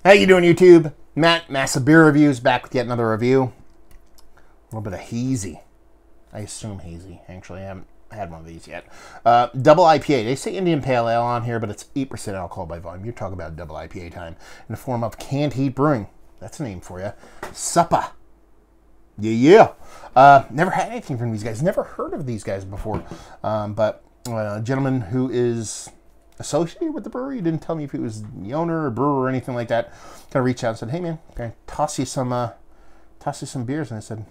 How you doing, YouTube? Matt, Massive Beer Reviews, back with yet another review. A little bit of hazy. I assume hazy. Actually, I haven't had one of these yet. Double IPA. They say Indian Pale Ale on here, but it's 8% alcohol by volume. You're talking about double IPA time. In the form of Canned Heat Brewing. That's a name for you. Suppah. Yeah. Never had anything from these guys. Never heard of these guys before. But a gentleman who is associated with the brewery, didn't tell me if he was the owner or brewer or anything like that, kind of reached out and said, hey man, can I toss you some beers? And I said,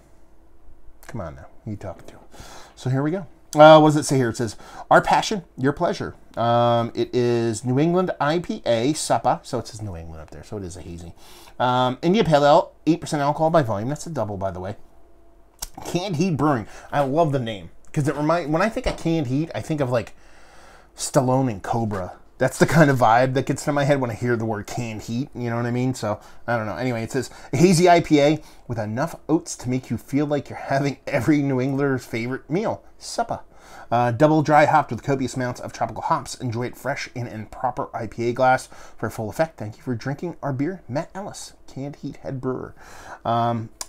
come on now, who are you talking to? So here we go. What does it say here? It says, our passion, your pleasure. It is New England IPA, Suppah, so it says New England up there, so it is a hazy. India Pale Ale, 8% alcohol by volume. That's a double, by the way. Canned Heat Brewing. I love the name, because when I think of canned heat, I think of like Stallone and Cobra. That's the kind of vibe that gets to my head when I hear the word canned heat. You know what I mean? So, I don't know. Anyway, it says, a hazy IPA with enough oats to make you feel like you're having every New Englander's favorite meal. Suppah. Double dry hopped with copious amounts of tropical hops. Enjoy it fresh in proper IPA glass for full effect. Thank you for drinking our beer. Matt Ellis, Canned Heat Head Brewer.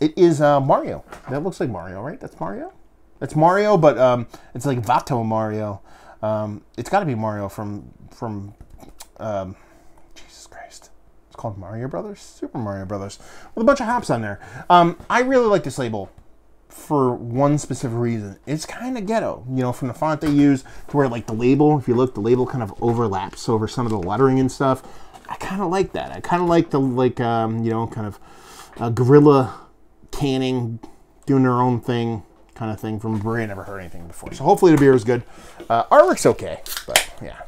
It is Mario. That looks like Mario, right? That's Mario? That's Mario, but it's like Vato Mario. It's got to be Mario from Jesus Christ. It's called Mario Brothers? Super Mario Brothers. With a bunch of hops on there. I really like this label for one specific reason. It's kind of ghetto, you know, from the font they use to where, like, the label, if you look, the label kind of overlaps over some of the lettering and stuff. I kind of like that. I kind of like the, like, you know, kind of guerrilla canning, doing their own thing kind of thing from a brewery. I never heard anything before. So hopefully the beer is good. Artwork's okay, but yeah.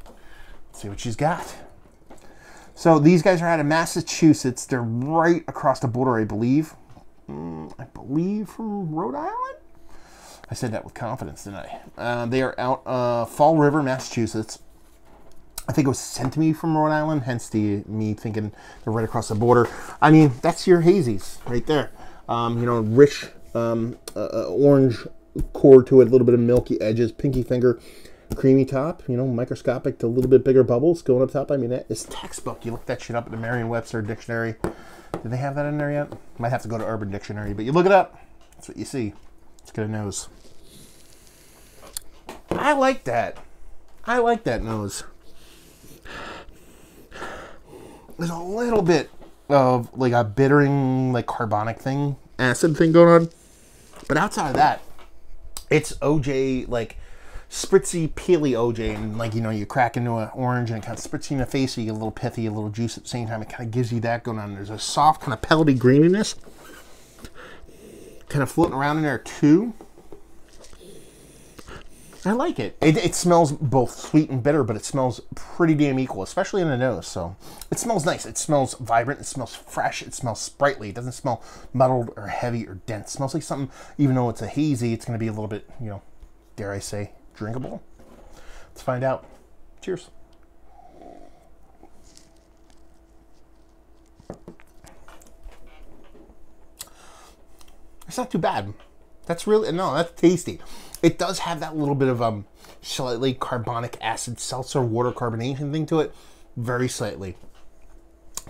Let's see what she's got. So these guys are out of Massachusetts. They're right across the border, I believe. I believe from Rhode Island? I said that with confidence, didn't I? They are out Fall River, Massachusetts. I think it was sent to me from Rhode Island, hence me thinking they're right across the border. I mean, that's your hazies right there. You know, rich orange core to it, a little bit of milky edges, pinky finger, creamy top, you know, microscopic to a little bit bigger bubbles going up top. I mean, that is textbook. You look that shit up in the Merriam-Webster dictionary. Did they have that in there yet? Might have to go to Urban Dictionary, but you look it up. That's what you see. Let's get a nose. I like that. I like that nose. There's a little bit of like a bittering, like carbonic thing, acid thing going on. But outside of that, it's OJ, like spritzy, peely OJ. And like, you know, you crack into an orange and it kind of spritzy in the face, so you get a little pithy, a little juice at the same time. It kind of gives you that going on. There's a soft kind of pellety greeniness kind of floating around in there too. I like it. It smells both sweet and bitter, but it smells pretty damn equal, especially in the nose. So it smells nice. It smells vibrant. It smells fresh. It smells sprightly. It doesn't smell muddled or heavy or dense. It smells like something, even though it's a hazy, it's going to be a little bit, you know, dare I say, drinkable. Let's find out. Cheers. It's not too bad. That's really, no, that's tasty. It does have that little bit of slightly carbonic acid seltzer water carbonation thing to it. Very slightly.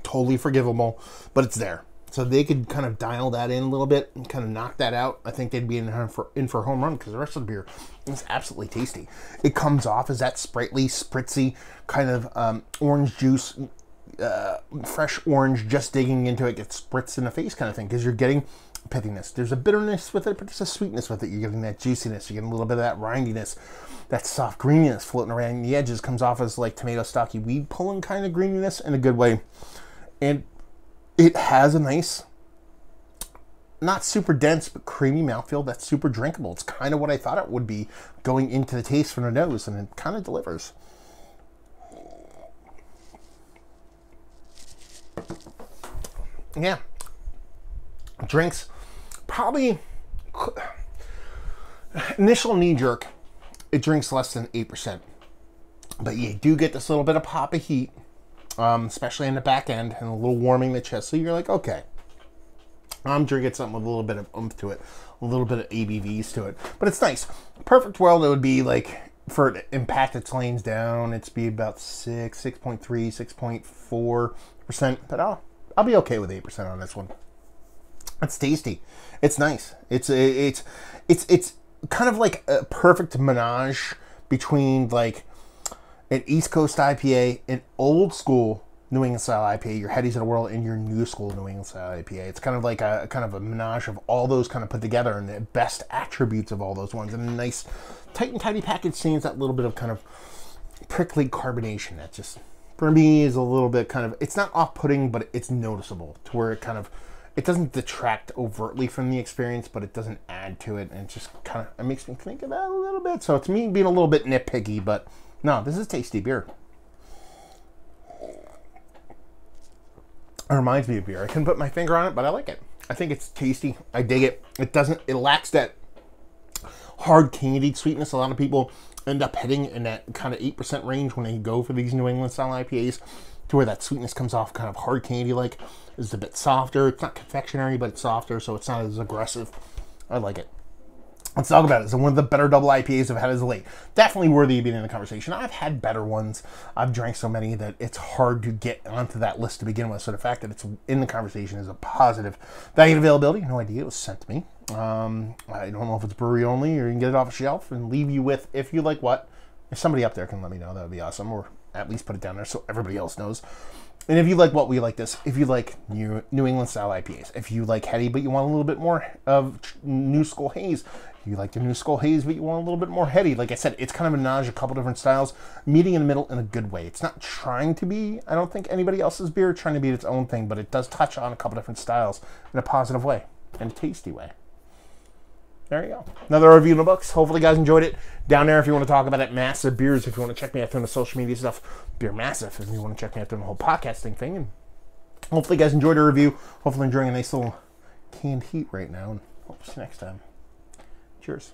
Totally forgivable, but it's there. So they could kind of dial that in a little bit and kind of knock that out. I think they'd be in for a home run, because the rest of the beer is absolutely tasty. It comes off as that sprightly, spritzy kind of orange juice, fresh orange just digging into it, gets spritzed in the face kind of thing, because you're getting pithiness. There's a bitterness with it, but there's a sweetness with it. You're getting that juiciness. You're getting a little bit of that rindiness, that soft greeniness floating around the edges. Comes off as like tomato stocky weed pulling kind of greeniness in a good way. And it has a nice, not super dense, but creamy mouthfeel that's super drinkable. It's kind of what I thought it would be going into the taste from the nose, and it kind of delivers. Yeah. Drinks, probably initial knee jerk, it drinks less than 8%. But you do get this little bit of pop of heat, especially in the back end, and a little warming the chest. So you're like, okay, I'm drinking something with a little bit of oomph to it, a little bit of ABVs to it. But it's nice. Perfect world, it would be like for it to impact its lanes down, it's be about 6.3, 6.4%. But I'll be okay with 8% on this one. It's tasty. It's nice. It's kind of like a perfect menage between like an East Coast IPA, an old school New England style IPA, your Headies of the world, and your new school New England style IPA. It's kind of like a menage of all those kind of put together, and the best attributes of all those ones. And a nice, tight and tidy package seems that little bit of kind of prickly carbonation that just, for me, is a little bit kind of, it's not off-putting, but it's noticeable to where it kind of, it doesn't detract overtly from the experience, but it doesn't add to it, and it just kind of, it makes me think of that a little bit. So it's me being a little bit nitpicky, but no, this is tasty beer. It reminds me of beer. I couldn't put my finger on it, but I like it. I think it's tasty. I dig it. It lacks that hard candied sweetness. A lot of people end up hitting in that kind of 8% range when they go for these New England style IPAs, to where that sweetness comes off kind of hard candy like. It's a bit softer. It's not confectionery, but it's softer, so it's not as aggressive. I like it. Let's talk about it. It's one of the better double IPAs I've had as of late. Definitely worthy of being in the conversation. I've had better ones. I've drank so many that it's hard to get onto that list to begin with. So the fact that it's in the conversation is a positive. Value and availability, no idea. It was sent to me. I don't know if it's brewery only or you can get it off a shelf and leave you with, if you like what. If somebody up there can let me know, that would be awesome. Or at least put it down there so everybody else knows. And if you like what we like this, if you like New England style IPAs, if you like heady but you want a little bit more of new school haze, if you like the new school haze but you want a little bit more heady, like I said, it's kind of a menage, a couple different styles, meeting in the middle in a good way. It's not trying to be, I don't think anybody else's beer trying to be its own thing, but it does touch on a couple different styles in a positive way and a tasty way. There you go. Another review in the books. Hopefully you guys enjoyed it. Down there if you want to talk about it. Massive Beers if you want to check me out doing the social media stuff. Beer Massive if you want to check me out doing the whole podcasting thing. And hopefully you guys enjoyed the review. Hopefully enjoying a nice little canned heat right now. And hope to see you next time. Cheers.